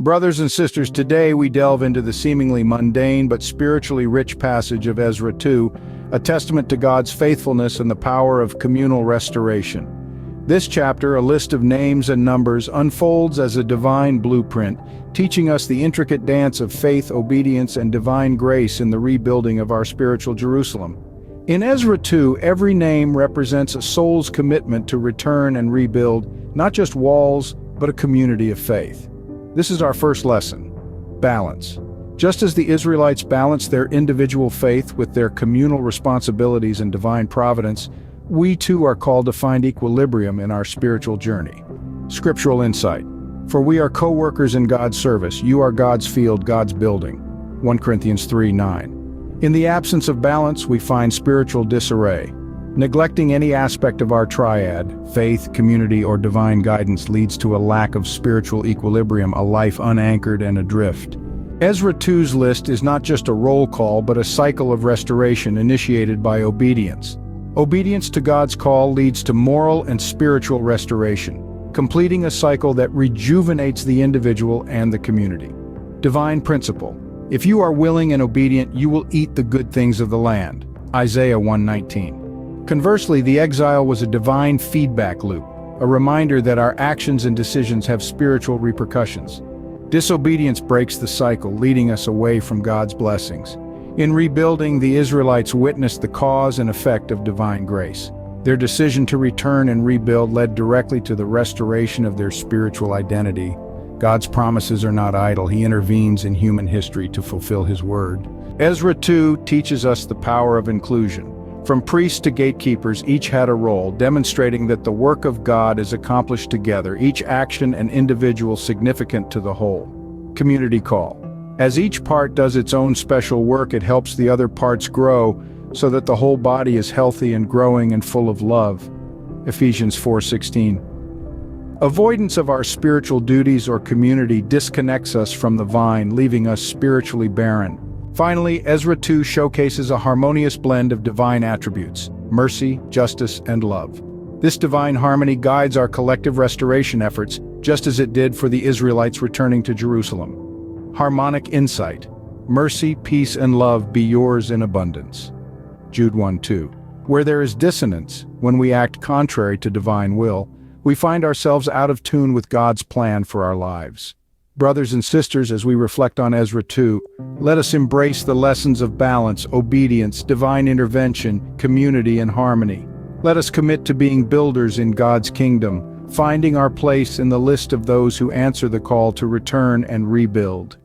Brothers and sisters, today we delve into the seemingly mundane but spiritually rich passage of Ezra 2, a testament to God's faithfulness and the power of communal restoration. This chapter, a list of names and numbers, unfolds as a divine blueprint, teaching us the intricate dance of faith, obedience, and divine grace in the rebuilding of our spiritual Jerusalem. In Ezra 2, every name represents a soul's commitment to return and rebuild, not just walls, but a community of faith. This is our first lesson: balance. Just as the Israelites balanced their individual faith with their communal responsibilities and divine providence, we too are called to find equilibrium in our spiritual journey. Scriptural insight. For we are co-workers in God's service. You are God's field, God's building. 1 Corinthians 3:9. In the absence of balance, we find spiritual disarray. Neglecting any aspect of our triad, faith, community, or divine guidance, leads to a lack of spiritual equilibrium, a life unanchored and adrift. Ezra 2's list is not just a roll call, but a cycle of restoration initiated by obedience. Obedience to God's call leads to moral and spiritual restoration, completing a cycle that rejuvenates the individual and the community. Divine principle. If you are willing and obedient, you will eat the good things of the land. Isaiah 1:19. Conversely, the exile was a divine feedback loop, a reminder that our actions and decisions have spiritual repercussions. Disobedience breaks the cycle, leading us away from God's blessings. In rebuilding, the Israelites witnessed the cause and effect of divine grace. Their decision to return and rebuild led directly to the restoration of their spiritual identity. God's promises are not idle. He intervenes in human history to fulfill His word. Ezra 2 teaches us the power of inclusion. From priests to gatekeepers, each had a role, demonstrating that the work of God is accomplished together, each action and individual significant to the whole. Community call. As each part does its own special work, it helps the other parts grow so that the whole body is healthy and growing and full of love. Ephesians 4:16. Avoidance of our spiritual duties or community disconnects us from the vine, leaving us spiritually barren. Finally, Ezra 2 showcases a harmonious blend of divine attributes: mercy, justice, and love. This divine harmony guides our collective restoration efforts, just as it did for the Israelites returning to Jerusalem. Harmonic insight. Mercy, peace, and love be yours in abundance. Jude 1:2. Where there is dissonance, when we act contrary to divine will, we find ourselves out of tune with God's plan for our lives. Brothers and sisters, as we reflect on Ezra 2, let us embrace the lessons of balance, obedience, divine intervention, community, and harmony. Let us commit to being builders in God's kingdom, finding our place in the list of those who answer the call to return and rebuild.